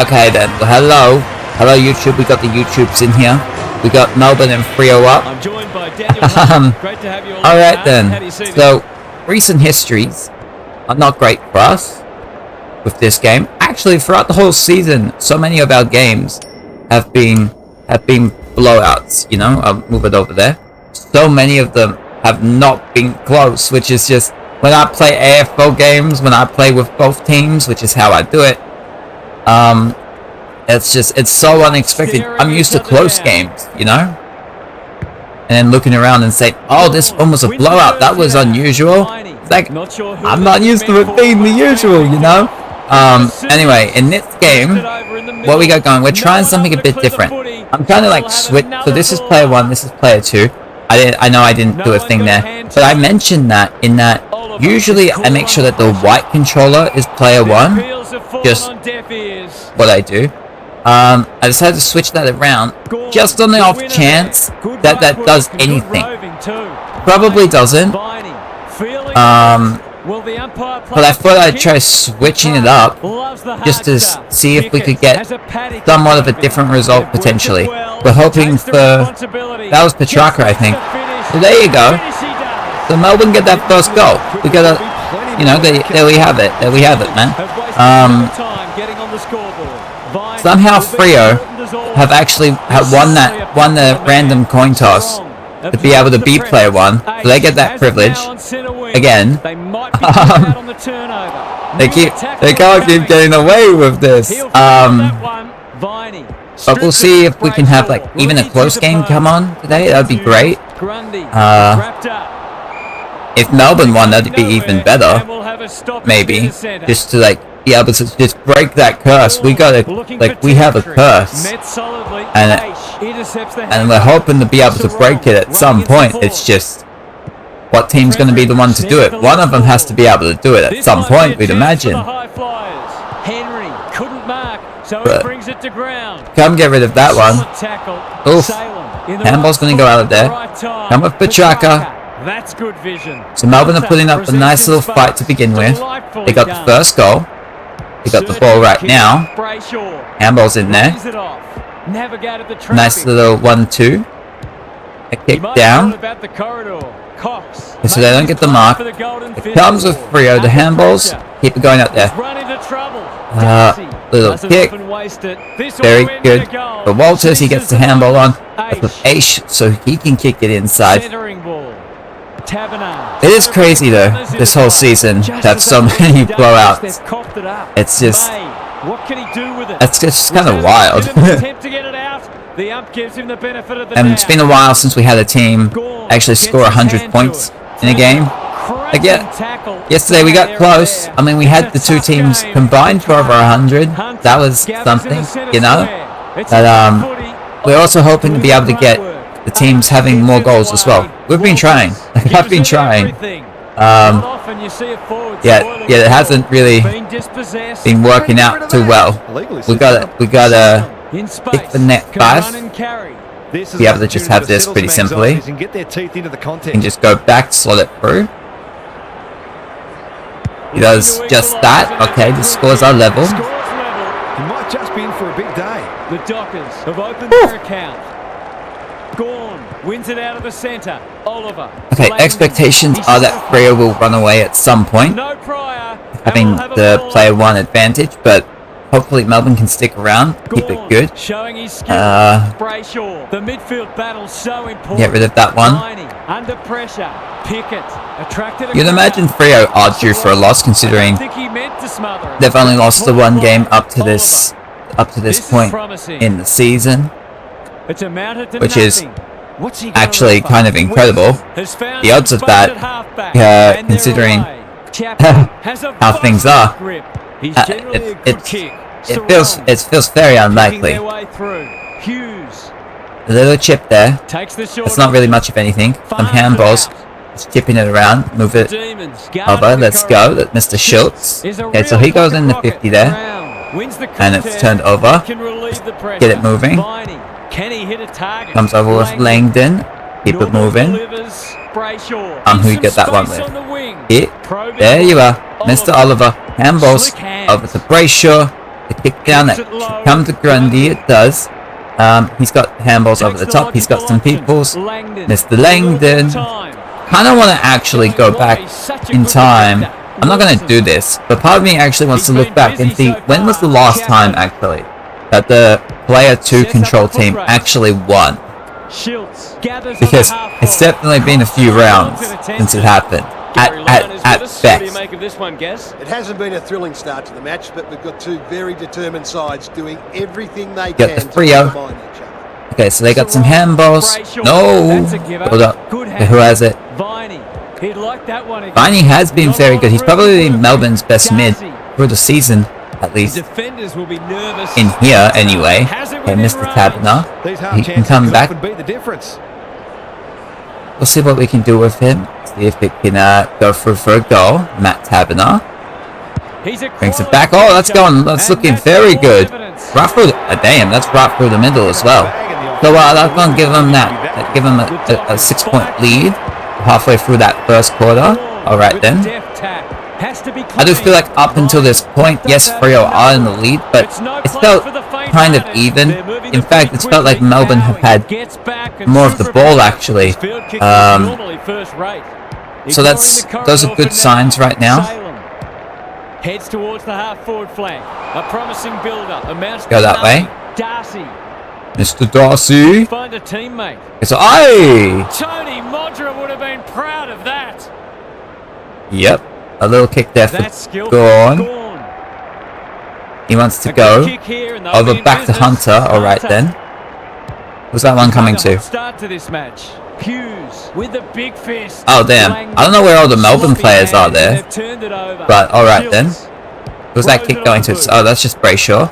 Okay then. Well, hello YouTube. We got the YouTubes in here. We got Melbourne and Freo up. I'm joined by Daniel. Great to have you all. All right then. So recent histories are not great for us with this game. Actually, throughout the whole season, so many of our games have been blowouts. You know, I'll move it over there. So many of them have not been close, which is just when I play AFL games, when I play with both teams, which is how I do it. It's so unexpected. I'm used to close games, you know? And then looking around and saying, oh, this one was a blowout. That was unusual. It's like, I'm not used to it being the usual, you know? Anyway, in this game, what we got going, we're trying something a bit different. I'm trying to like switch. So this is player 1, this is player 2. I know I didn't do a thing there. But I mentioned that in that usually I make sure that the white controller is player 1. Just what I do. I decided to switch that around just on the off chance that that does anything. Probably doesn't. But I thought I'd try switching it up just to see if we could get somewhat of a different result potentially. We're hoping for... That was Petrarca, I think. So there you go. So Melbourne get that first goal. We got a... You know, there we have it. There we have it, man. Somehow Freo have actually won the random coin toss to be able to beat player 1, so they get that privilege again. They can't keep getting away with this. But we'll see if we can have like even a close game come on today. That'd be great. If Melbourne won, that'd be even better. Maybe just to like be able to just break that curse. We have a curse, and we're hoping to be able to break it at some point. It's just what team's going to be the one to do it. One of them has to be able to do it at some point, we'd imagine. But come get rid of that one. Oof. Handball's going to go out of there. Come with Petrarca. That's good vision. So Melbourne are putting up a nice little fight to begin with. They got the first goal. They got the ball right now. Handball's in there. Nice little 1-2. A kick down. Okay, so they don't get the mark. It comes with Freo. The handballs. Keep it going out there. Little kick. Very good. For Walters, he gets the handball on. That's with Aish, so he can kick it inside. It is crazy though, this whole season, to have so many blowouts. It's just... It's just kind of wild. And it's been a while since we had a team actually score 100 points in a game. Like, yeah, yesterday we got close. I mean, we had the two teams combined for over 100. That was something, you know? But we're also hoping to be able to get the teams having more goals as well. We've been trying. I've been trying. Yeah, it hasn't really been working out too well. We gotta pick the net 5. Be able to just have this pretty simply. And just go back, slot it through. He does just that. Okay, the scores are level. He might just be in for a big day. The Dockers have opened their account. Gorn wins it out of the centre. Oliver. Okay, expectations are that Freo will run away at some point, having the player 1 advantage, but hopefully Melbourne can stick around, keep it good. The midfield battle so important. Get rid of that one. Under pressure. Pickett attracted. You'd imagine Freo are due for a loss, considering they've only lost the one game up to this point in the season, which is actually kind of incredible. The odds of that, considering how things are, it feels very unlikely. A little chip there. It's not really much of anything. Some handballs. Just tipping it around. Move it over. Let's go. That's Mr. Schultz. Okay, so he goes in the 50 there. And it's turned over. Get it moving. Comes over with Langdon. Keep it moving. Who you get that one with? There you are. Mr. Oliver. Handballs over to Brayshaw. The kick down that comes to Grundy. It does. He's got handballs over the top. He's got some peoples. Mr. Langdon. Kind of want to actually go back in time. I'm not going to do this, but part of me actually wants to look back and see when was the last time actually that the player 2 control team actually won. Because it's definitely been a few rounds since it happened. At best. It hasn't been a thrilling start to the match, but we've got two very determined sides doing everything they can the to undermine each other. Okay, so they got some handballs. No! Hold up. Okay, who has it? Viney has been very good. He's probably Melbourne's best mid for the season, at least. In here, anyway. Okay, Mr. Tabner. He can come back. We'll see what we can do with him. See if it can go through for a goal. Matt Tabner. Brings it back. Oh, that's looking very good. Right through damn, that's right through the middle as well. So that's going to give them that. Give them a 6-point lead halfway through that first quarter. Alright then. I do feel like up until this point, yes, Freo are in the lead, but it felt kind of even. In fact, it's felt like Melbourne have had more of the ball actually. So those are good signs right now. Heads towards the half-forward flank. A promising builder. Go that way. Darcy. Mr. Darcy. Find a teammate. It's aye. Tony Modra would have been proud of that. Yep. A little kick there for Gorn. He wants to go over back to Hunter. Alright then. Who's that one coming to? Start to this match. Hughes with the big fist. Oh damn. I don't know where all the Melbourne players are there. But alright then. Who's that kick going to? Oh, that's just Brayshaw.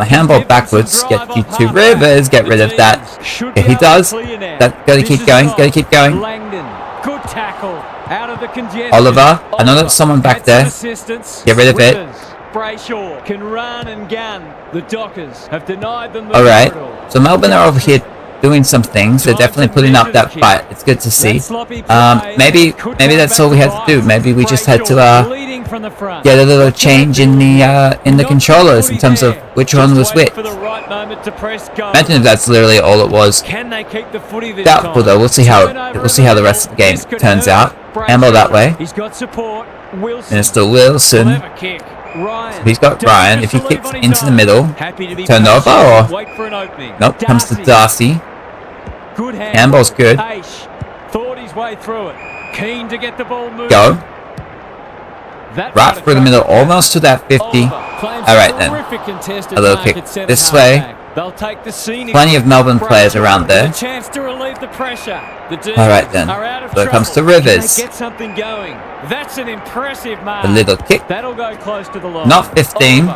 Handball backwards. Get you to Rivers. Get rid of that. Okay, he does. Gotta keep going. Gotta keep going. Good tackle. Out of the Oliver. I know there's someone back there. Get rid of it. Brayshaw can run and gun. The Dockers have denied them the Alright. So Melbourne are over here doing some things. They're definitely putting up that fight. It's good to see. Maybe that's all we had to do. Maybe we just had to get a little change in the controllers in terms of which one was which. Imagine if that's literally all it was. Doubtful though. We'll see how the rest of the game turns out. Handball that way. Mr. Wilson. He's got Ryan. If he kicks into the middle, turned over or nope, comes to Darcy. Handball's good. Go. Right through the middle, almost to that 50. Alright then. A little kick this way. Plenty of Melbourne players around there. Alright then. So it comes to Rivers. A little kick. Not 15.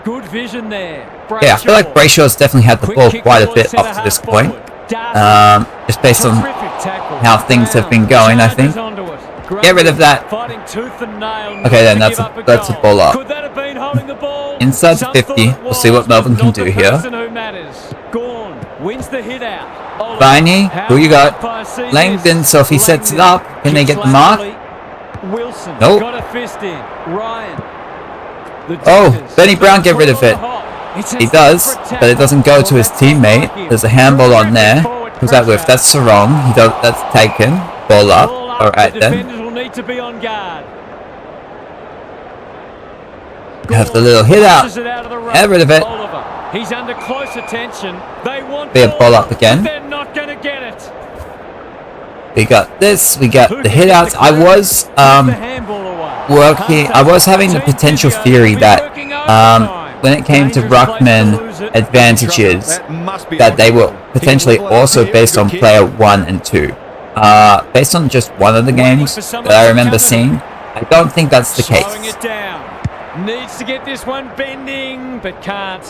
Good vision there. Yeah, I feel like Brayshaw's definitely had the ball quite a bit up to this point. Just based on how things have been going, I think. Get rid of that. Okay then, that's a ball up. Inside the 50. We'll see what Melbourne can do here. Viney, who you got? Langdon, so if he sets it up, can they get the mark? Nope. Oh, Benny Brown, get rid of it. He does, but it doesn't go to his teammate. There's a handball on there. Who's that with? That's Sarong. That's taken. Ball up. Alright then. Have the little hit out. Get rid of it. He's under close attention. They want be a ball up again. They're not going to get it. We got this. We got the hit outs. I was having the potential theory that when it came to ruckman advantages, that they were potentially also based on player 1 and 2. Based on just one of the games that I remember seeing, I don't think that's the case. Needs to get this one bending, but can't.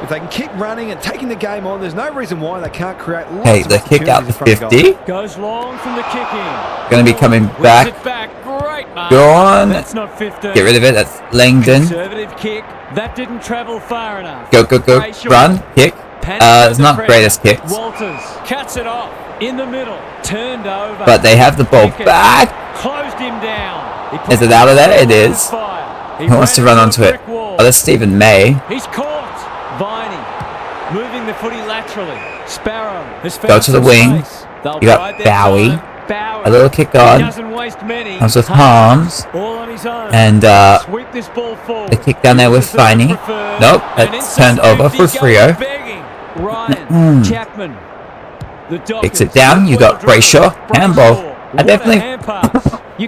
If they can keep running and taking the game on, there's no reason why they can't create. Hey, the kick out to 50. Goes long from the kicking. Going to be coming back. Go on. That's not 15. Get rid of it. That's Langdon. Conservative kick. That didn't travel far enough. Go. Run. Kick. It's not greatest kicks. Walters cuts it off in the middle. Turned over. But they have the ball back. Closed him down. Is it out of there? It is. Who wants to run onto it? Oh, that's Stephen May. He's caught. Viney moving the footy laterally. Sparrow has found Go to the wing. space. They'll You got bide their Bowie. time. Bowie. A little kick He on. doesn't waste many. Comes with Harms. All on his own. And Sweep this ball forward. the kick down there with Uses the Viney. preferred. Nope, And that's inside turned over 50 for goes Freo. begging. Ryan Chapman. The Dockers. Kicks it down. You got Brayshaw. Handball. I definitely.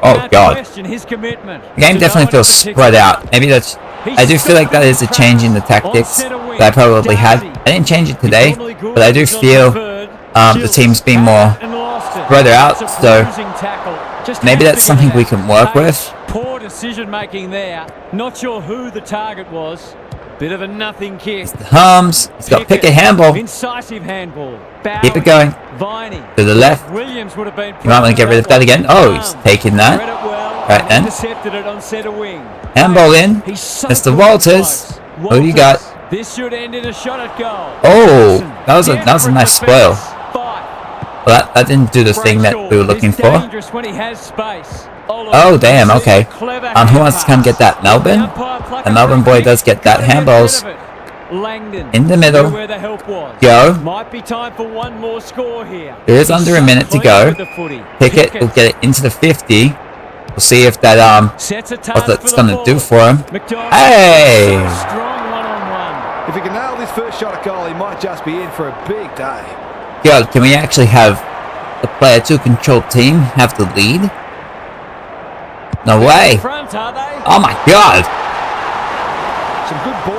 Oh god. The game definitely feels spread out. Maybe that's. I do feel like that is a change in the tactics that I probably had. I didn't change it today, but I do feel the team's being more spread out. So maybe that's something we can work with. Poor decision making there. Not sure who the target was. Bit of a nothing kick. Harms. He's got Pickett handball. Incisive handball. Keep it going. Viney. To the left. Williams would have been. You might want to get rid of that again. Oh, he's taking that. Right then. Intercepted it on center wing. Handball in. Mr. Walters. Who do you got? This should end in a shot at goal. Oh, that was a nice spoil. Well, that didn't do the thing that we were looking for. Oh damn, okay. Who wants to come get that? Melbourne? The Melbourne boy does get that. Handballs in the middle. Go. Might be time for one more score here. There is under a minute to go. Pickett will get it into the 50. We'll see if that what that's gonna do for him. Hey! If he can nail this first shot at goal, he might just be in for a big day. God, can we actually have the player 2 control team have the lead? No way! Oh my god!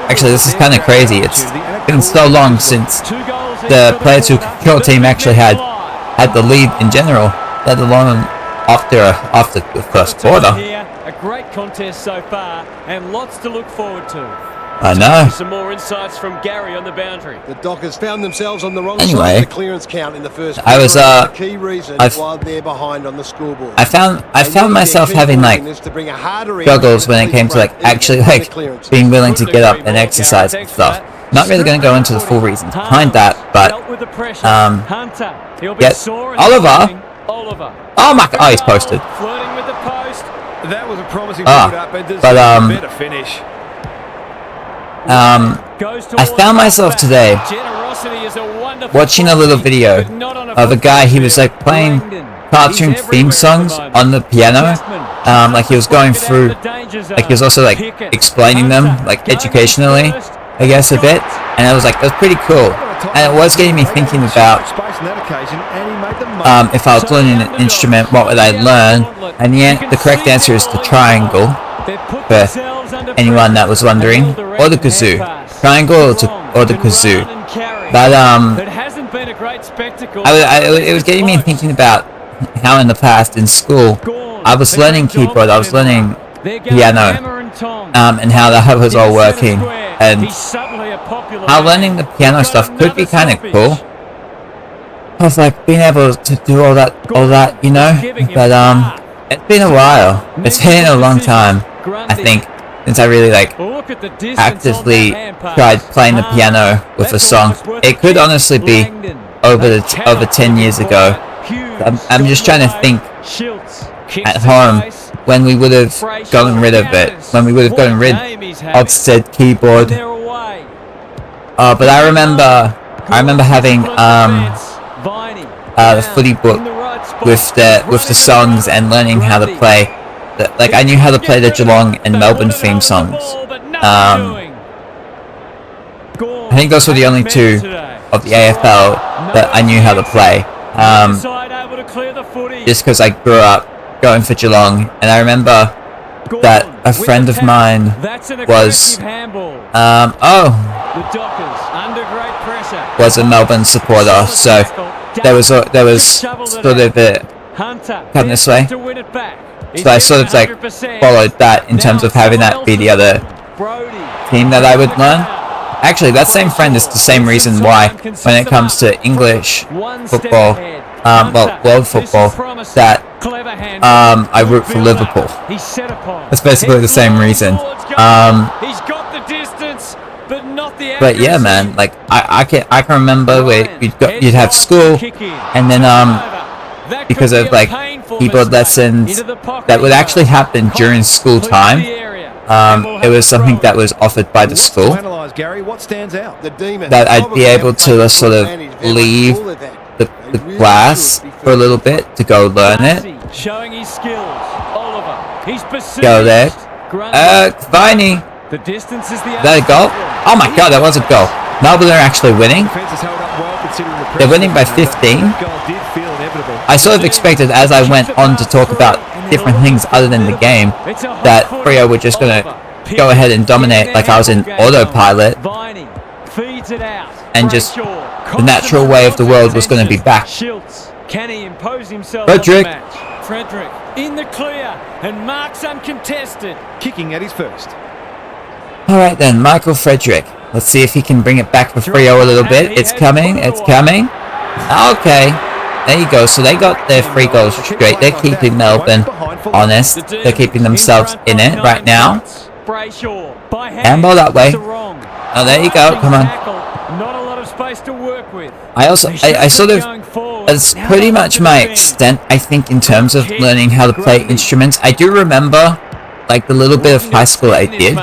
Actually, this is kind of crazy. It's been so long since the player 2 control team actually had the lead in general, let alone after the first quarter. A great contest so far, and lots to look forward to. I know. Some more insights from Gary on the boundary. The Dockers found themselves on the wrong side of the clearance count in the first quarter. I was the key reason why they're behind on the scoreboard. I found myself having like struggles when it came to like actually like being willing to get up and exercise and stuff. Not really going to go into the full reasons behind that, but yes, Oliver. Oh my god! Oh, he's posted. Flirting with the post. That was a promising build-up, and but better finish. I found myself today watching a little video of a guy. He was like playing cartoon theme songs on the piano. Like he was going through, like he was also like explaining them like educationally, I guess a bit. And it was pretty cool. And it was getting me thinking about if I was learning an instrument, what would I learn? And the correct answer is the triangle. For anyone that was wondering, or the kazoo, triangle or the kazoo. But it was getting me thinking about how in the past in school I was learning keyboard, I was learning piano, and how that was all working, and how learning the piano stuff could be kind of cool. I was like being able to do all that, you know. But it's been a while. It's been a long time, I think, since I really like actively tried playing the piano with a song. It could honestly be over 10 years ago. I'm just trying to think at home when we would have gotten rid of it, when we would have gotten rid of said keyboard. But I remember having the footy book with the songs and learning how to play. Like I knew how to play the Geelong and Melbourne theme songs. I think those were the only two of the AFL that I knew how to play. Just because I grew up going for Geelong, and I remember that a friend of mine was was a Melbourne supporter, so there was sort of a come this way. So I sort of like followed that in terms of having that be the other team that I would learn. Actually, that same friend is the same reason why, when it comes to English football, world football, that I root for Liverpool. That's basically the same reason. But yeah, man, like I can remember where you'd have school, and then because of like keyboard lessons that would actually happen during school time, it was something that was offered by the school, Gary, what stands out? The demon. that I'd be able to sort of leave the class for a little bit to go learn it. Showing his skills. Oliver. He's pursued. Go there. Viney. The distance is the Is that a goal? Oh my god, that was a goal. Melbourne are actually winning. They're winning by 15. I sort of expected, as I went on to talk about different things other than the game, that Freo were just going to go ahead and dominate like I was in autopilot, and just the natural way of the world was going to be back. Can he impose himself? Frederick in the clear and marks uncontested. Kicking at his first. Alright then, Michael Frederick. Let's see if he can bring it back for Freo a little bit. It's coming, it's coming. Okay, there you go. So they got their 3 goals straight. They're keeping Melbourne honest. They're keeping themselves in it right now. Handball that way. Oh, there you go. Come on. Not a lot of space to work with. I sort of, that's pretty much my extent, I think, in terms of learning how to play instruments. I do remember, like, the little bit of high school I did.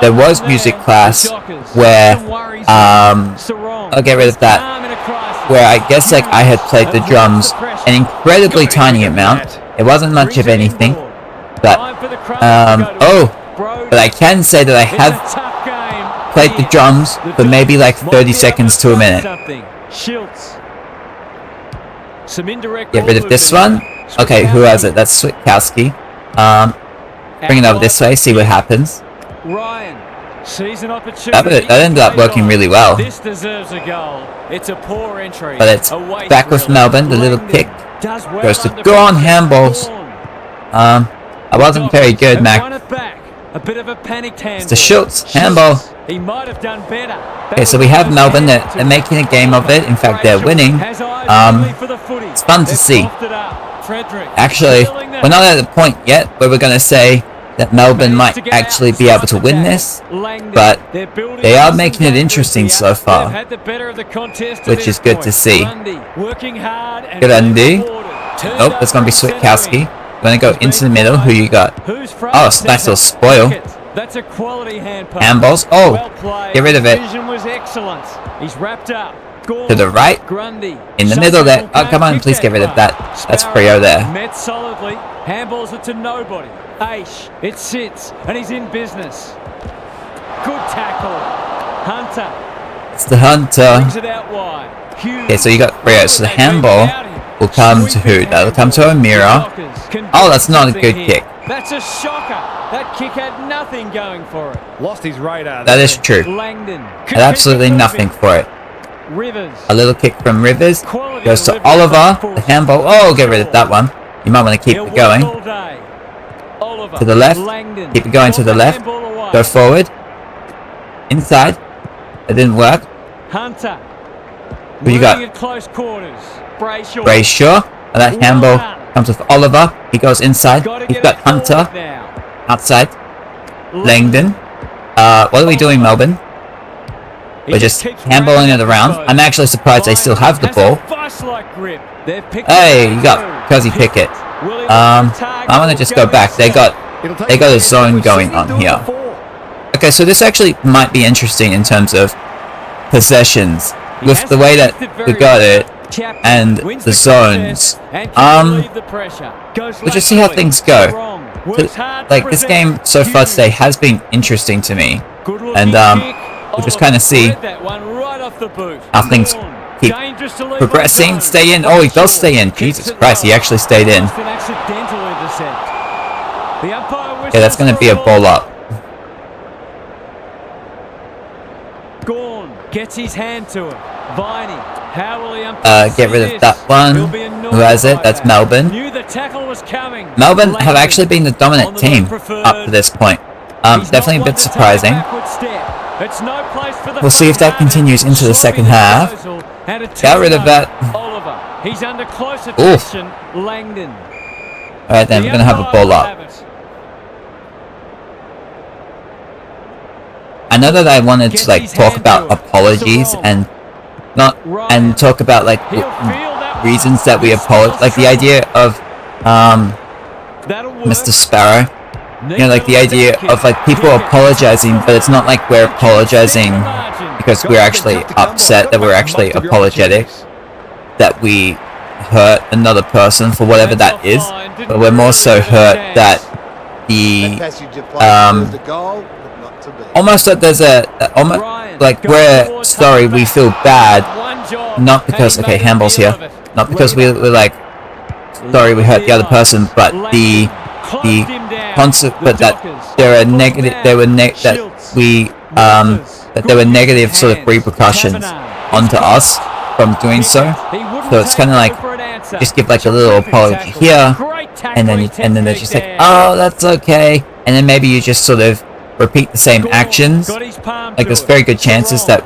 There was music class where, I'll get rid of that, where I guess, like, I had played the drums an incredibly tiny amount. It wasn't much of anything, but, but I can say that I have played the drums for maybe like 30 seconds to a minute. Get rid of this one. Okay, who has it? That's Switkowski. Bring it over this way, see what happens. Ryan sees an opportunity. That ended up working really well. This deserves a goal. It's a poor entry. But it's back with Melbourne. The little kick goes to go on handballs. I wasn't very good, Mac. A bit of a panicked handball. It's the Schultz handball. He might have done better. Okay, so we have Melbourne. They're making a game of it. In fact, they're winning. It's fun to see. Actually, we're not at the point yet where we're going to say that Melbourne might actually be able to win this, but they are making it interesting so far, which is good to see. Good Andy. Nope, that's going to be Switkowski. Going to go into the middle. Who you got? Oh, it's a nice little spoil. That's a quality hand pass. Handballs. Oh, get rid of it. Was excellent. He's wrapped up. To the right. In the middle there. Oh, come on, please get rid of that. That's Freo there. Met solidly. Handballs it to nobody. Aish. It sits, and he's in business. Good tackle. Hunter. It's the Hunter. Brings it out wide. Okay, so you got Freo. So the handball will come to who? That'll come to O'Meara. Oh, that's not a good kick. That's a shocker. That kick had nothing going for it. Lost his radar. That is true. Langdon. Had absolutely nothing for it. Rivers. A little kick from Rivers. Goes to Oliver. The handball. Oh, get rid of that one. You might want to keep it going. To the left. Keep it going to the left. Go forward. Inside. It didn't work. Hunter. Who you got? Close quarters. Brayshaw. And that handball comes with Oliver. He goes inside. He's got Hunter. Outside. Langdon. What are we doing, Melbourne? We're just handballing it around. I'm actually surprised they still have the ball. Hey, you got Cozy Pickett. I want to just go back. They got a zone going on here. Okay, so this actually might be interesting in terms of possessions. With the way that we got it and the zones. We'll just see how things go. Like, this game so far today has been interesting to me. And we'll just kind of see how things keep progressing. Stay in. Oh, he does stay in. Jesus Christ, he actually stayed in. Yeah, that's going to be a ball up. Gets his hand to it. Viney. How will he get rid of that one. Who has it? That's Melbourne. Melbourne have actually been the dominant team up to this point. Definitely a bit surprising. We'll see if that continues into the second half. Get rid of that. Oof. Alright then, we're going to have a ball up. I know that I wanted to like talk about apologies and talk about like reasons that we apologize, like the idea of Mr. Sparrow You know, like the idea of like people apologizing, but it's not like we're apologizing because we're actually upset, that we're actually apologetic, that we hurt another person for whatever that is, but we're more so hurt that the almost that there's almost like we're sorry, we feel bad, not because handball's here, not because we're like sorry we hurt the other person, but the concept, but that there are negative, that there were negative sort of repercussions onto us from doing so. So it's kind of like just give like a little apology here, and then they're just like, oh, that's okay, and then maybe you just sort of repeat the same actions. Like there's very good chances that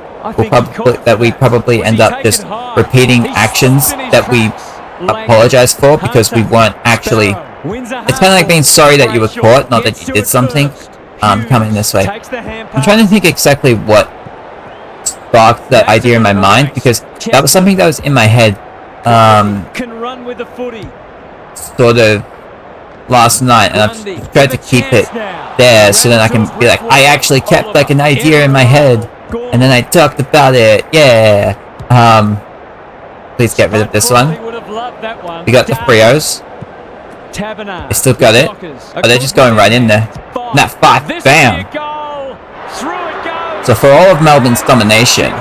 we probably end up just repeating actions that we apologize for because we weren't actually. It's kind of like being sorry that you were caught, not that you did something. Coming this way. I'm trying to think exactly what sparked that idea in my mind, because that was something that was in my head sort of last night, and I've tried to keep it there so then I can be like, I actually kept like an idea in my head and then I talked about it. Yeah. Please get rid of this one. We got the Frios. They still got it. Oh, they're just going right in there. And that 5, bam! So for all of Melbourne's domination,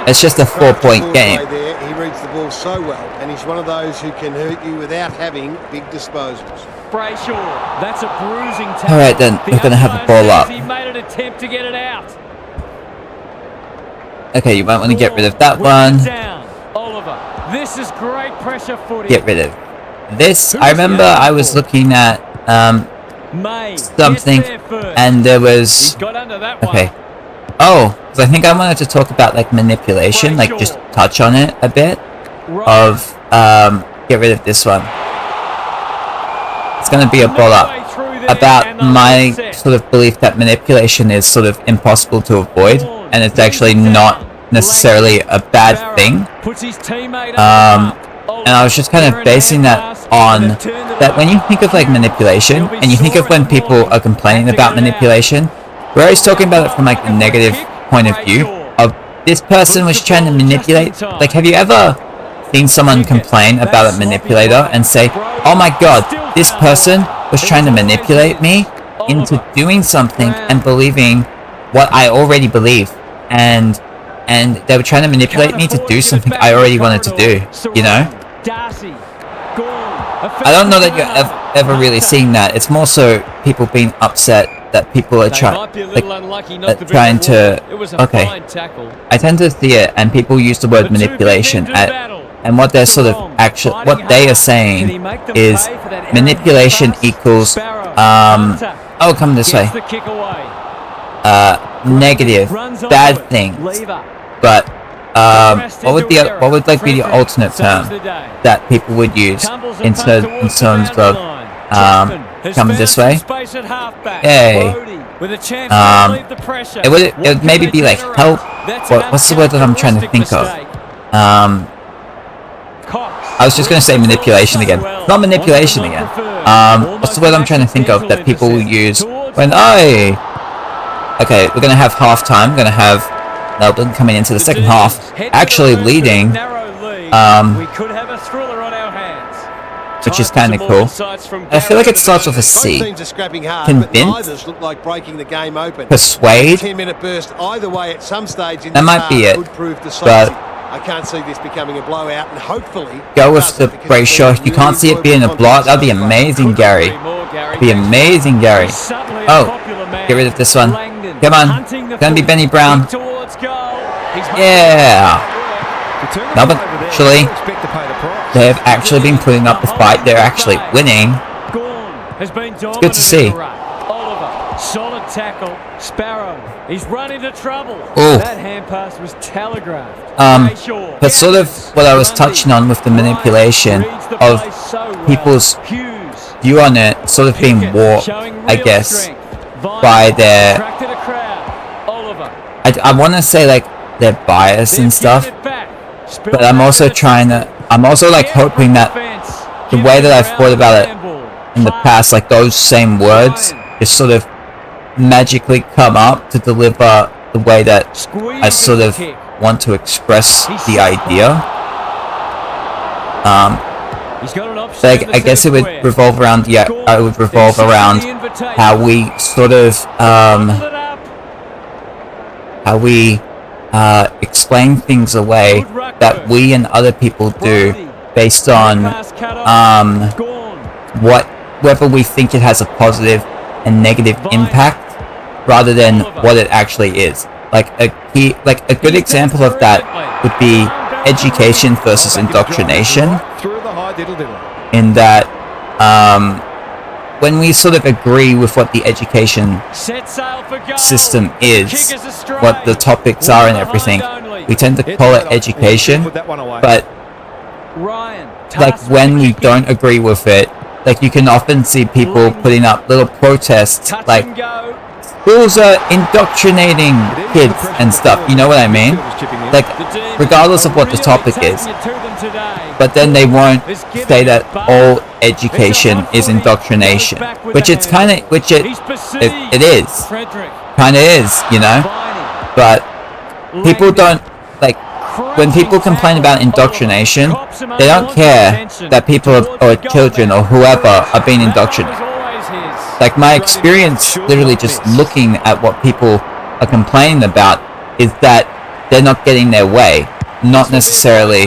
it's just a 4-point game. He reads the ball so well, and he's one of those who can hurt you without having big disposals. That's a bruising tackle. All right then, we're gonna have the ball up. He made an attempt to get it out. Okay, you might want to get rid of that one. Oliver, this is great pressure footy. Get rid of this. I remember I was looking at something, and there was okay. Oh, because I think I wanted to talk about like manipulation, like just touch on it a bit. Of get rid of this one. It's gonna be a ball up. About my sort of belief that manipulation is sort of impossible to avoid, and it's actually not necessarily a bad thing. And I was just kind of basing that on that when you think of like manipulation, and you think of when people are complaining about manipulation, we're always talking about it from like the negative point of view of this person was trying to manipulate. Like, have you ever seen someone complain about a manipulator and say, oh my god, this person was trying to manipulate me into doing something and believing what I already believe, and they were trying to manipulate me to do something I already wanted to do, you know? I don't know that you're ever really seeing that. It's more so people being upset that people are trying to. Okay, I tend to see it, and people use the word manipulation and what they're sort of what they are saying is manipulation equals oh, come this way, negative, bad things. But what would like be the alternate term that people would use in terms of coming this way? Yay. It would maybe be like help. What's the word that I'm trying to think of? I was just going to say manipulation again. Not manipulation again. What's the word I'm trying to think of that people will use when okay, we're going to have half time. We're going to have Melbourne coming into the second half, actually leading, which is kind of cool. I feel like it starts with a C. Convince, persuade. That might be it, but I can't see this becoming a blowout, and hopefully go with the ratio. You can't see it being a blowout. That'd be amazing, Gary. Be amazing, Gary. Oh, get rid of this one. Come on, gonna be Benny Brown. Yeah. Melbourne, actually, they have actually been putting up the fight. They're actually winning. It's good to see. Solid tackle, Sparrow. He's run into trouble. Ooh. That hand pass was telegraphed. But sort of what I was touching on with the manipulation of people's view on it sort of being warped, I guess, by their, I want to say like their bias and stuff, but I'm also like hoping that the way that I've thought about it in the past, like those same words, just sort of magically come up to deliver the way that I sort of want to express the idea. Like, I guess it would revolve around, how we sort of, how we explain things away that we and other people do based on whether we think it has a positive and negative impact rather than what it actually is. Like a good example of that would be education versus indoctrination, in that when we sort of agree with what the education system is, what the topics are and everything, we tend to call it education, but like when we don't agree with it, like you can often see people putting up little protests like schools are indoctrinating kids and stuff, you know what I mean? Like, regardless of what the topic is. But then they won't say that all education is indoctrination, which it is. Kinda is, you know? But people don't, like, when people complain about indoctrination, they don't care that people or children or whoever are being indoctrinated. Like, my experience literally just looking at what people are complaining about is that they're not getting their way, not necessarily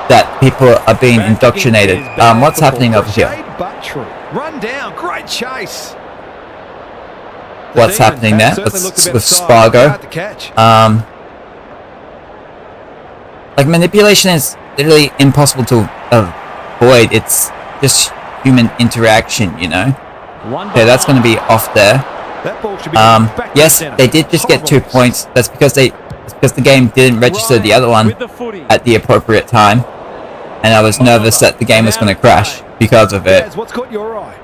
that people are being indoctrinated. What's happening over here? Run down, great chase. What's happening there with Spargo? Like, manipulation is literally impossible to avoid. It's just human interaction, you know? Okay, that's going to be off there. Yes, they did just get 2 points. That's because the game didn't register the other one at the appropriate time, and I was nervous that the game was going to crash because of it.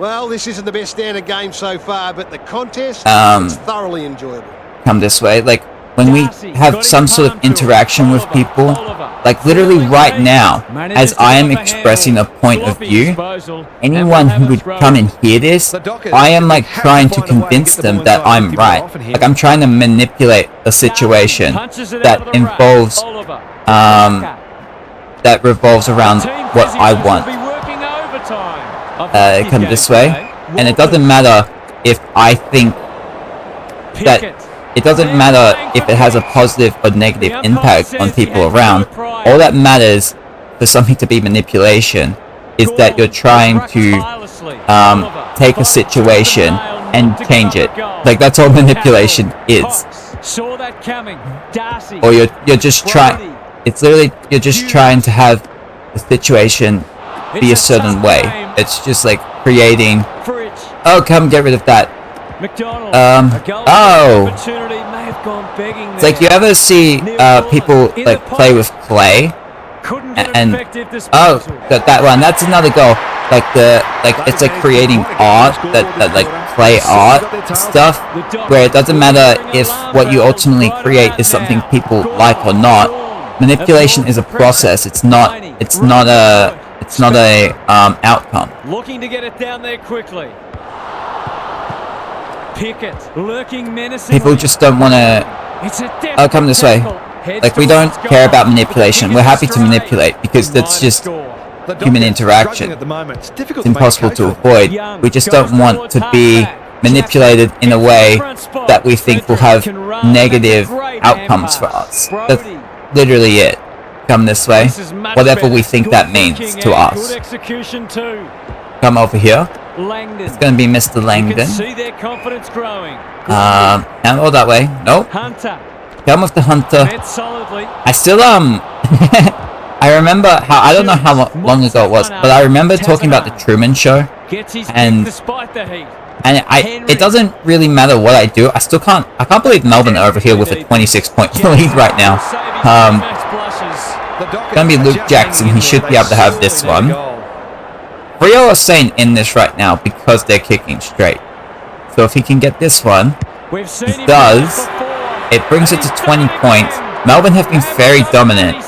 Well, this isn't the best standard game so far, but the contest is thoroughly enjoyable. Come this way, like when we have some sort of interaction with people, like literally right now, as I am expressing a point of view, anyone who would come and hear this, I am like trying to convince them that I'm right. Like, I'm trying to manipulate a situation that involves, that revolves around what I want. Come this way, and it doesn't matter if I think that. It doesn't matter if it has a positive or negative impact on people around. All that matters for something to be manipulation is that you're trying to take a situation and change it. Like, that's all manipulation is. Or you're just trying. It's literally you're just trying to have the situation be a certain way. It's just like creating. Oh, come get rid of that. It's like, you ever see people like play with clay, and that one, that's another goal. Like it's like creating art, that like play art stuff, where it doesn't matter if what you ultimately create is something people like or not. Manipulation is a process. It's not a outcome. Looking to get it down there quickly. People just don't want to. Oh, come this way. Like, we don't care about manipulation. We're happy to manipulate because that's just human interaction. It's impossible to avoid. We just don't want to be manipulated in a way that we think will have negative outcomes for us. That's literally it. Come this way. Whatever we think that means to us. Come over here. It's going to be Mr. Langdon. And all that way. Nope. Come with the Hunter. I still, I remember how, I don't know how long ago it was, but I remember talking about the Truman Show. And it doesn't really matter what I do. I can't believe Melbourne are over here with a 26-point lead right now. It's going to be Luke Jackson. He should be able to have this one. Rio are staying in this right now because they're kicking straight. So if he can get this one, he does. It brings it to 20 points. Melbourne have been very dominant.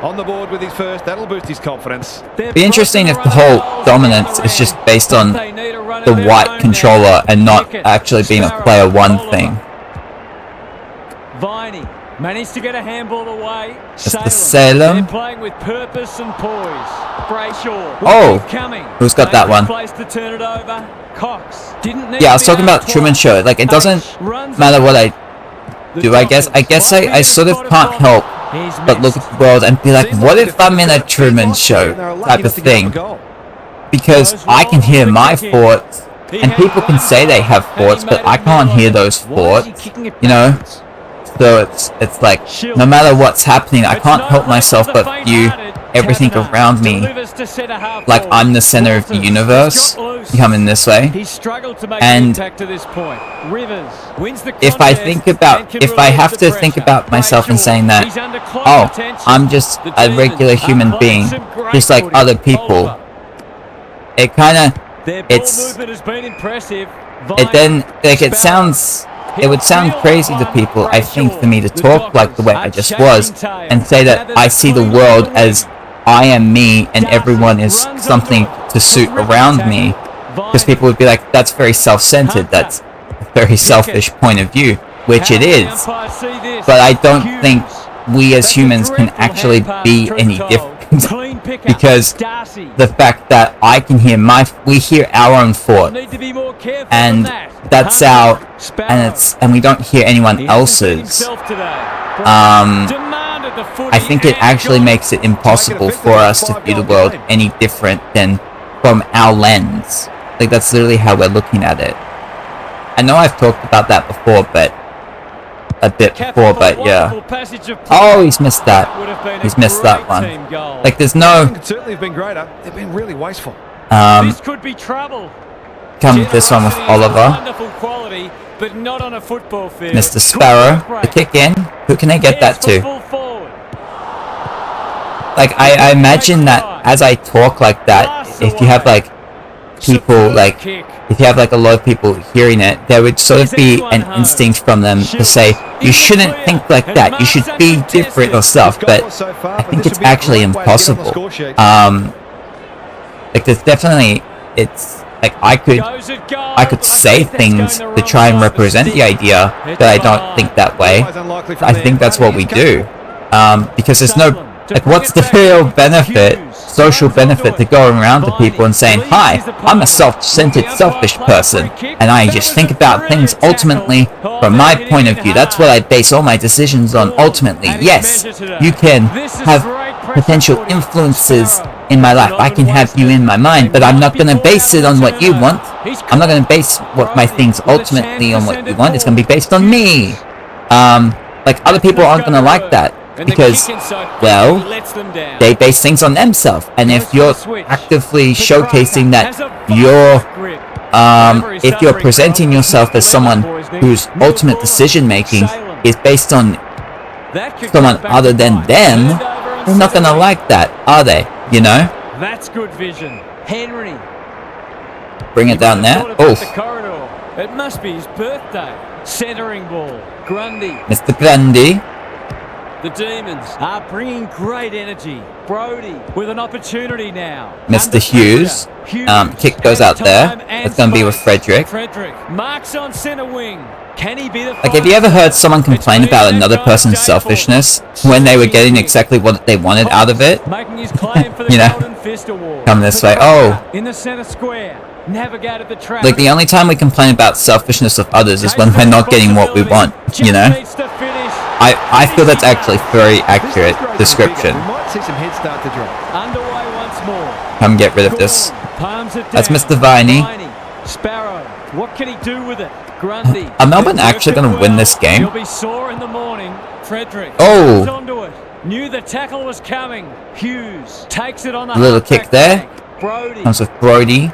On the board with his first, that'll boost his confidence. Be interesting if the whole dominance is just based on the white controller and not actually being a player one thing. Viney managed to get a handball away. Just the Salem. They're playing with purpose and poise. Brayshaw. Oh, coming. who's got that one? Place to turn it over. Cox didn't need Yeah, I was talking about Truman Show. Like, it doesn't matter what I do, I guess. I sort of can't help but look at the world and be like, what if I'm in a Truman Show type of thing? Because I can hear my thoughts, and people can say they have thoughts, but I can't hear those thoughts, you know? So it's like, no matter what's happening, I can't help myself but view everything around me like I'm the center of the universe, coming this way. And if I have to think about myself and saying that, oh, I'm just a regular human being, just like other people, it kind of, it would sound crazy to people, I think, for me to talk like the way I just was and say that I see the world as I am me and everyone is something to suit around me. Because people would be like, that's very self-centered, that's a very selfish point of view, which it is. But I don't think we as humans can actually be any different. Because the fact that I can hear we hear our own thoughts, and that's and we don't hear anyone else's. I think it actually makes it impossible for us to view the world any different than from our lens. Like, that's literally how we're looking at it. I know I've talked about that before, but yeah. Oh, he's missed that. He's missed that one. Like, there's no. Could certainly have been greater. They've been really wasteful. This could be trouble. Come with this one with Oliver. Wonderful quality, but not on a football field. Mr. Sparrow, the kick in. Who can I get that to? Like, I imagine that as I talk like that, if you have like people like. If you have like a lot of people hearing it, there would sort of be an instinct from them to say, you shouldn't think like that, you should be different or stuff, but I think it's actually impossible. Like, there's definitely, it's like I could say things to try and represent the idea that I don't think that way. I think that's what we do. Because there's no, like, what's the real benefit, social benefit, to going around to people and saying, hi, I'm a self-centered, selfish person, and I just think about things ultimately from my point of view. That's what I base all my decisions on ultimately. Yes, you can have potential influences in my life. I can have you in my mind, but I'm not going to base it on what you want. I'm not going to base my things ultimately on what you want. It's going to be based on me. Like, other people aren't going to like that. Because, well, they base things on themselves, and if you're actively showcasing that if you're presenting yourself as someone whose ultimate decision making is based on someone other than them, they're not gonna like that, are they? You know? That's good vision. Henry. Bring it down there. Oof. It must be his birthday. Centering ball. Grundy. Mr. Grundy. The Demons are bringing great energy. Brody with an opportunity now. Mr. Hughes. Kick goes out there. It's going to be with Frederick. Marks on center wing. Can he be the like, have you ever heard someone complain about another person's selfishness when they were getting exactly what they wanted out of it? You know? Come this way. Oh. In the center square. Navigated the track. Like, the only time we complain about selfishness of others is when we're not getting what we want, you know? I feel that's actually a very accurate description. We might see some heads start to drop. Underway once more. Come get rid of this. That's Mr. Viney. Sparrow. What can he do with it? Grundy. Are Melbourne actually going to win this game? He'll be sore in the morning. Frederick. Oh. Onto it. Knew the tackle was coming. Hughes takes it on the little kick there. Brody. Comes with Brody.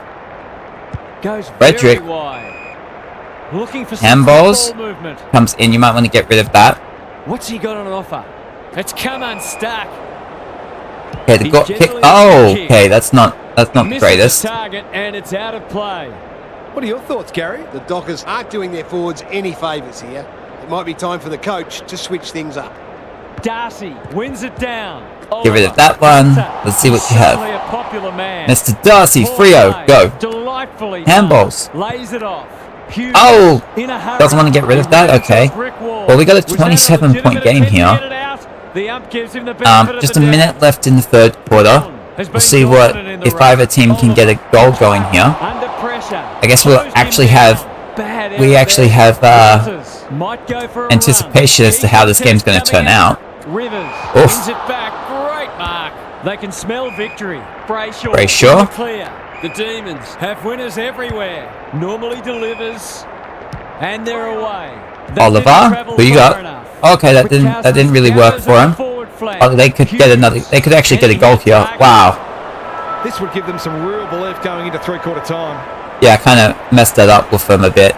Goes Frederick. very wide. Looking for handballs. movement. Comes in. You might want to get rid of that. What's he got on offer? It's come unstuck. Okay, the kick. Oh, okay. That's not the greatest. The target and it's out of play. What are your thoughts, Gary? The Dockers aren't doing their forwards any favours here. It might be time for the coach to switch things up. Darcy wins it down. Get rid of that one. Let's see what you have. Mr. Darcy, Frio, go. Rightfully Handballs. lays it off. Hughes Oh! in a hurry. Doesn't want to get rid of that? Okay. Well, we got a 27-point game here. The ump gives him the benefit of Just the a doubt. minute left in the third quarter. We'll see what if either team can get a goal going here. Under pressure. I guess we'll actually have Might go for a anticipation as to how this game's going to turn out. Rivers Oof. wins it back. Great mark. They can smell victory. Brayshaw. Brayshaw. Clear. The Demons have winners everywhere. Normally delivers, and they're away. They Oliver, didn't travel who you far got? enough. Okay, that didn't really work for him. Oh, they could get another. They could actually get a goal here. Wow. This would give them some real belief going into three-quarter time. Yeah, I kind of messed that up with them a bit.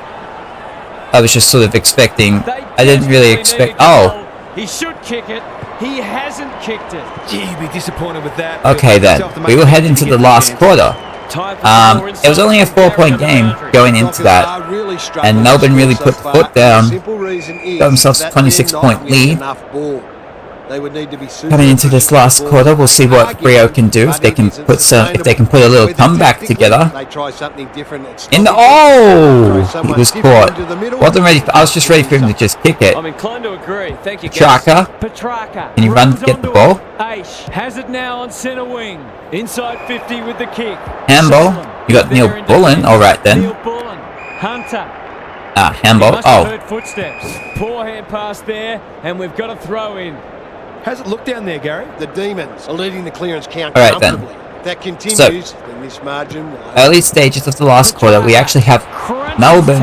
I was just sort of expecting. I didn't really expect. Oh. He should kick it. He hasn't kicked it. Gee, you'd be disappointed with that. Okay then, we will head into the last quarter. It was only a 4-point game going into that, and Melbourne really put the foot down, got themselves a 26-point lead. Coming into this last quarter, we'll see what Rio can do if they can put a little comeback together. In the he was caught. Wasn't ready. I was just ready for him to just kick it. I'm inclined to agree. Thank you, Petrarca. Petrarca. Can you run get the ball? Aish has it now on centre wing. Inside 50 with the kick. Handball. You got Neil Bullen. All right then. Neil Bullen. Hunter. Handball. Oh. Heard footsteps. Poor hand pass there, and we've got a throw in. How's it look down there, Gary? The Demons are leading the clearance count All right, then. comfortably. If that continues, then this margin will Early stages of the last quarter, we actually have Melbourne,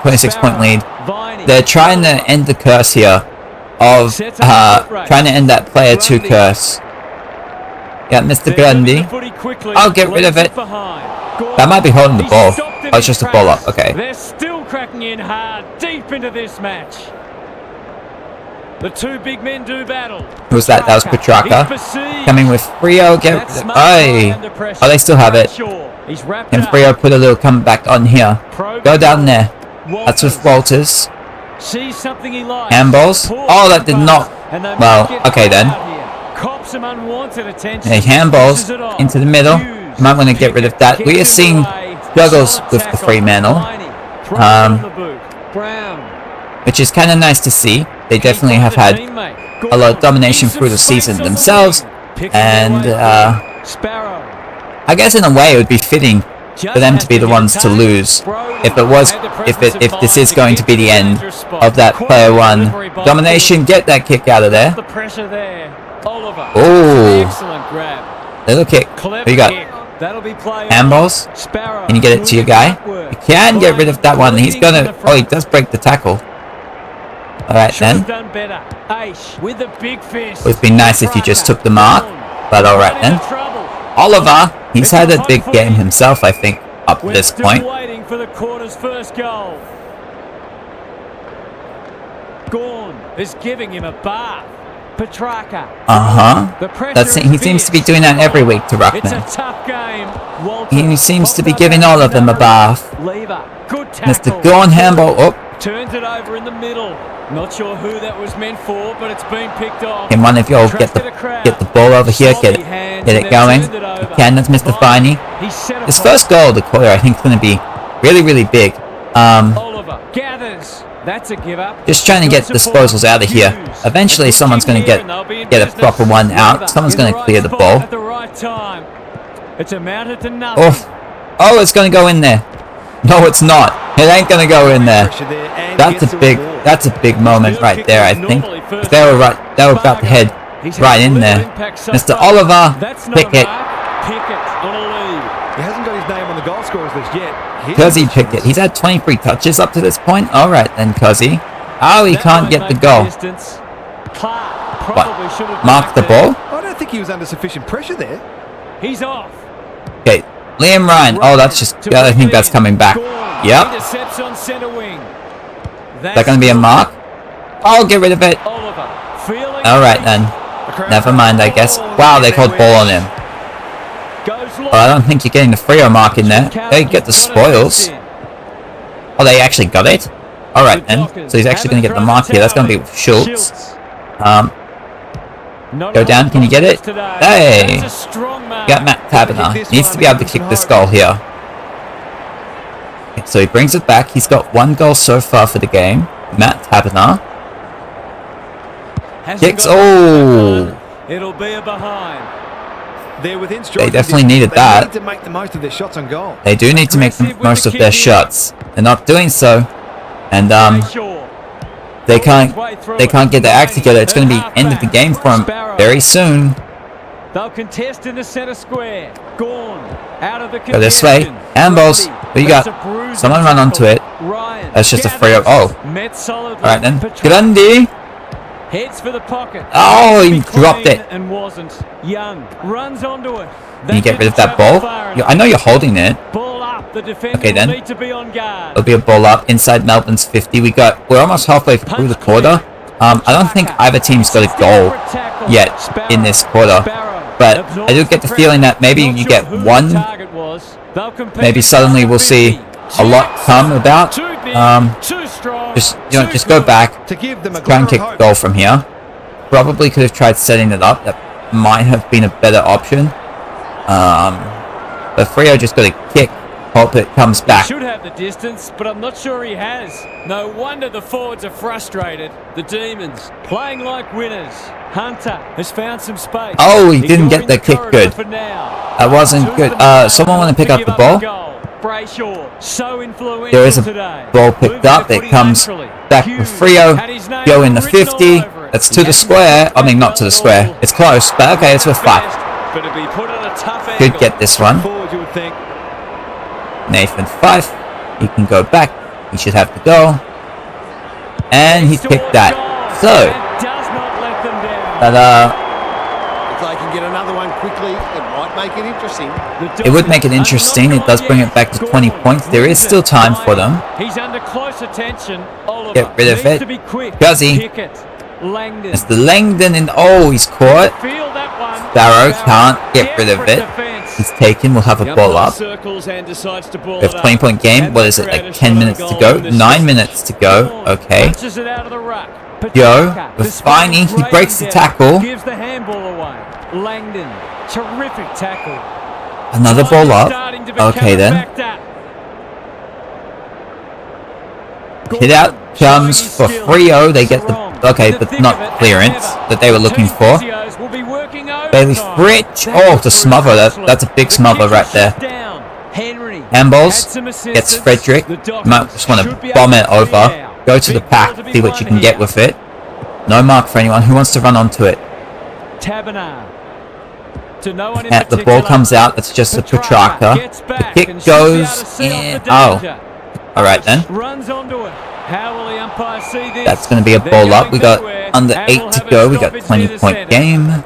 26-point lead. They're trying to end the curse here of trying to end that player 2 curse. Yeah, Mr. Grundy. I'll get rid of it. That might be holding the ball. Oh, it's just a ball up. Okay. They're still cracking in hard, deep into this match. The two big men do battle. Who was that? That was Petrarca. Coming with Frio. Oh, they still have it. Can Frio put a little comeback on here? Go down there. That's with Walters. Handballs. Oh, that did not. Well, okay then. Hey, handballs into the middle. Might want to get rid of that. We are seeing struggles with the Fremantle. Which is kind of nice to see. They definitely have had a lot of domination through the season themselves, and I guess in a way it would be fitting for them to be the ones to lose if this is going to be the end of that player 1 domination. Get that kick out of there. Oh, little kick. Who you got? Handballs. Can you get it to your guy? You can get rid of that one. He's gonna. Oh, he does break the tackle. Alright then. It would be nice if you just took the mark, but alright then. Oliver, he's had a big game himself, I think, up to this point. Waiting for the quarter's first goal. Gorn is giving him a bath. Petrarca. He seems to be doing that every week to Ruckman. It's a tough game. He seems to be giving all of them a bath. Mr. Gorn handball. Oh. Turns it over in the middle. Not sure who that was meant for, but it's been picked off. Can one of y'all get the ball over here? Get it going. You can. That's Mr. Finey. His first goal of the quarter, I think, is going to be really, really big. Oliver gathers. That's a give up. Just trying to get disposals out of here. Eventually, someone's going to get a proper one out. Someone's going to clear the ball. It's amounted to nothing. Oh, it's going to go in there. No, it's not. It ain't going to go in there. That's a big moment right there, I think. If they were about to head right in there. Mr. Oliver, Pickett. He hasn't got his name on the goal scorers list yet. Cuzzy Pickett. He's had 23 touches up to this point. All right then, Cuzzy. Oh, he can't get the goal. What? Mark the ball? I don't think he was under sufficient pressure there. He's off. Okay, Liam Ryan. Oh, that's just. I think that's coming back. Yep. Is that going to be a mark? Oh, get rid of it. All right then. Never mind, I guess. Wow, they called ball on him. Well, I don't think you're getting the Freo mark in there. They get the spoils. Oh, they actually got it? Alright then. So he's actually going to get the mark here. That's going to be Schultz. Go down. Can you get it? Hey! Got Matt Taberner. Needs to be able to kick this goal here. So he brings it back. He's got 1 goal so far for the game. Matt Taberner. Kicks. Oh! It'll be a behind. They're within They definitely needed that. They need to make the most of their shots on goal. They do need to make the most of their shots. They're not doing so. And they can't get their act together. It's going to be end of the game for them very soon. They'll contest in the centre square. Gone out of the Go this way. Handballs. What you got? Someone run onto it. That's just a free up. Oh. Alright then. Grundy. Heads for the pocket. Oh, he dropped it. And wasn't. Young runs onto it. Can you get rid of that ball? I know you're holding it. Ball up. The defender Okay then. need to be on guard. It'll be a ball up inside Melbourne's 50. We're almost halfway through the quarter. I don't think either team's got a goal yet in this quarter. But I do get the feeling that maybe you get one. Maybe suddenly we'll see a lot come about. Just go back, try and kick a goal from here. Probably could have tried setting it up. That might have been a better option. But Freo just got to kick. Hope it comes back. Should have the distance, but I'm not sure he has. No wonder the forwards are frustrated. The Demons playing like winners. Hunter has found some space. Oh, he didn't get the kick good. That wasn't good. Someone want to pick up the ball? There is a ball picked up. It comes back with Freo. Go in the 50. That's to the square. I mean, not to the square. It's close, but okay, it's with 5. Could get this one. Nathan Fife. He can go back. He should have the goal. And he picked that. So, but if they can get another one quickly, it might make it interesting. It would make it interesting. It does bring it back to 20 points. There is still time for them. He's under close attention. Get rid of it. Guzzy. It's the Langdon and oh, he's caught. Barrow can't get rid of it. He's taken. We'll have a ball up. We have a 20-point game. What is it? Like 10 minutes to go? 9 minutes to go. Okay. Yo, with Finey, he breaks the tackle. Gives the handball away. Langdon, terrific tackle. Another ball up. Okay then. Hit out comes for Freo. They get the but not clearance that they were looking for. Bailey Fritch. Oh, to smother. That's a big smother right there. Handballs gets Frederick. Might just want to bomb it over. Go to the pack, see what you can get with it. No mark for anyone. Who wants to run onto it? The ball comes out. It's just a Petrarca. The kick goes in. Oh. Alright then. That's going to be a ball up. We got under 8 to go. We got a 20-point game.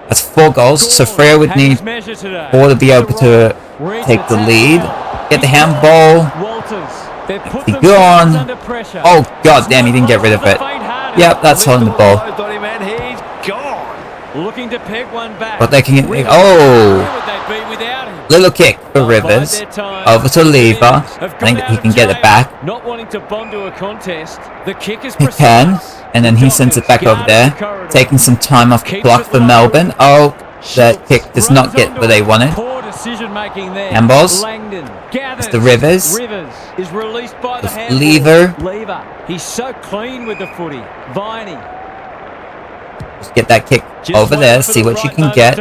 That's 4 goals. So Freo would need 4 to be able to take the lead. Get the handball. He gone. Oh god damn, he didn't get rid of it. Yep, that's holding the ball. But they can get. Oh! Little kick for Rivers. Over to Lever. I think that he can get it back. He can. And then he sends it back over there. Taking some time off the clock for Melbourne. Oh, that kick does not get what they wanted. Handballs. It's the Rivers. With Lever. He's so clean with the footy. Viney. Just get that kick over there. See what you can get.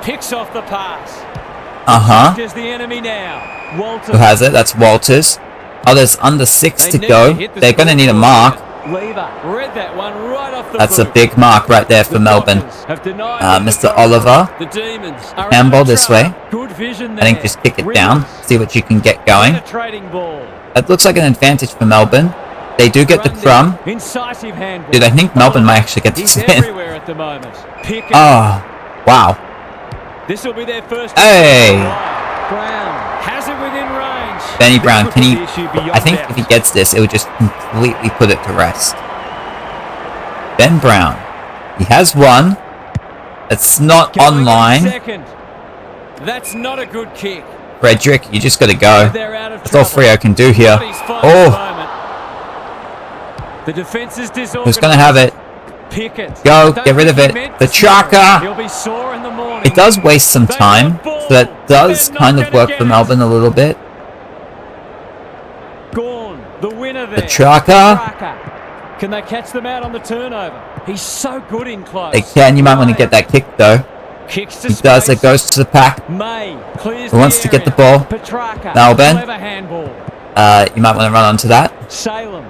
Picks off the pass. Who has it? That's Walters. Oh, there's under 6 to go. They're going to need a mark. That's a big mark right there for Melbourne. Mr. Oliver. Handball this way. I think just kick it down. See what you can get going. That looks like an advantage for Melbourne. They do get the crumb. Dude, I think Melbourne might actually get this in. Oh, wow. Hey! Benny Brown, can he... I think if he gets this, it would just completely put it to rest. Ben Brown. He has one. It's not online. That's not a good kick. Frederick, you just got to go. That's all Freo can do here. Oh! The defense is disorganized. Who's going to have it? Go, get rid of it. The Chaka! It does waste some time, so that does kind of work for Melbourne a little bit. header there. Petrarca. Can they catch them out on the turnover? He's so good in close. They can. You might want to get that kick though. Kicks to He does. It goes to the pack. May clears Who wants to get the ball? Petrarca. Melbourne. Clever handball. You might want to run onto that. Salem.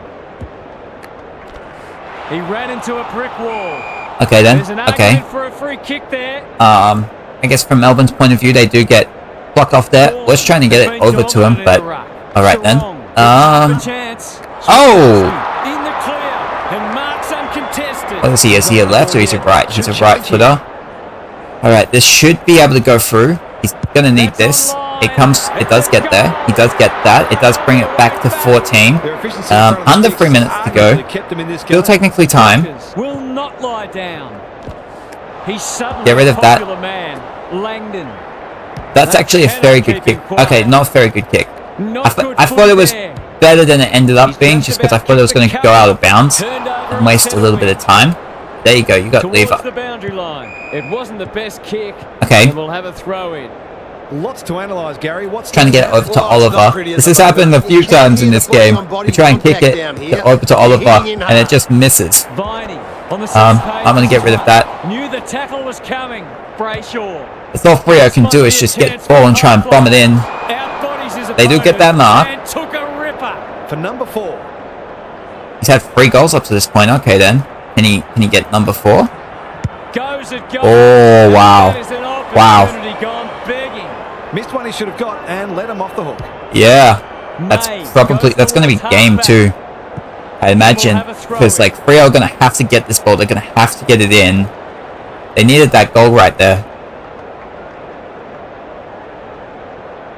He ran into a brick wall. Okay then. There's an Okay. argument for a free kick there. I guess from Melbourne's point of view, they do get block off there. Was trying to get it over to him, but all right then. Oh! In the clear and marks uncontested. What is he? Is he a left or he's a right? He's a right footer. All right, this should be able to go through. He's gonna need this. It comes. It does get there. He does get that. It does bring it back to 14. Under 3 minutes to go. Still technically time. Will not lie down. He's suddenly Get rid of that. man. Langdon. That's actually a very good kick. Okay, not a very good kick. I thought it was better than it ended up being, just because I thought it was going to go out of bounds and waste a little bit of time. There you go. You got lever. The boundary line. It wasn't the best kick. Okay. We'll have a throw in. Lots to analyse, Gary. What's Trying to get it over to Oliver. This has happened a few times in this game. We try and kick it over to Oliver, and it just misses. I'm going to get rid of that. Knew the tackle was coming. Brayshaw. That's all Freo can do is just get the ball and try and bomb it in. They do get that mark. for number 4? He's had 3 goals up to this point. Okay then. Can he get number 4? Oh wow. Wow. Missed one he should have got and let him off the hook. Yeah. That's going to be game 2. I imagine, because like Freo are going to have to get this ball. They're going to have to get it in. They needed that goal right there.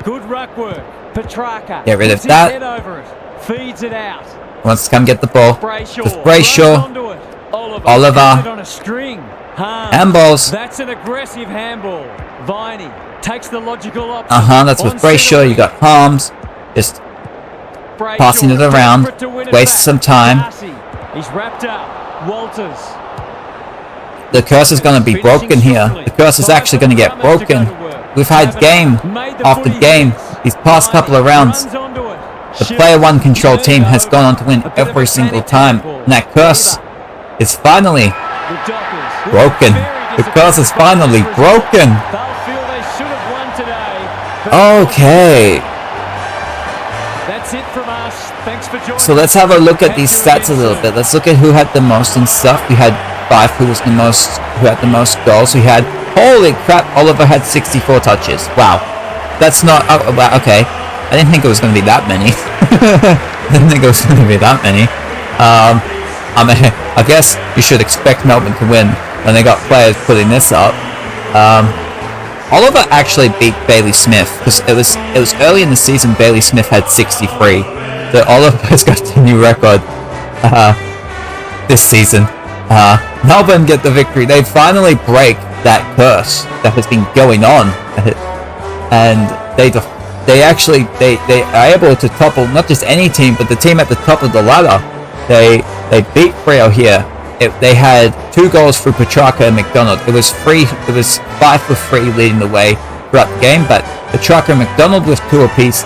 Good ruck work. Petrarca. Get rid of that. Feeds it out. Wants to come get the ball. With Brayshaw. Oliver. On a string. Handballs. That's an aggressive handball. Viney takes the logical option. That's with Brayshaw. You got Harms. Just passing it around. Wastes some time. He's wrapped up. Walters. The curse is going to be broken here. The curse is actually going to get broken. We've had game after game these past couple of rounds. The player 1 control team has gone on to win every single time. And that curse is finally broken. The curse is finally broken. Okay. So let's have a look at these stats a little bit. Let's look at who had the most and stuff. We had Fife, who had the most goals. We had, holy crap, Oliver had 64 touches. Wow. That's not, wow, okay. I didn't think it was going to be that many. I guess you should expect Melbourne to win when they got players putting this up. Oliver actually beat Bailey Smith, because it was early in the season. Bailey Smith had 63. So Oliver has got the new record this season. Melbourne get the victory. They finally break that curse that has been going on, and they are able to topple not just any team, but the team at the top of the ladder. They beat Freo here. They had 2 goals through Petrarca and McDonald. It was 5 for 3 leading the way throughout the game, but Petrarca and McDonald with 2 apiece.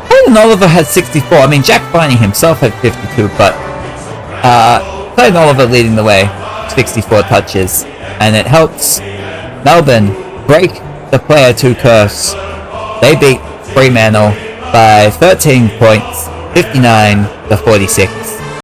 Clayton Oliver had 64. I mean, Jack Viney himself had 52, but Clayton Oliver leading the way, 64 touches, and it helps Melbourne break the player 2 curse. They beat Fremantle by 13 points, 59-46.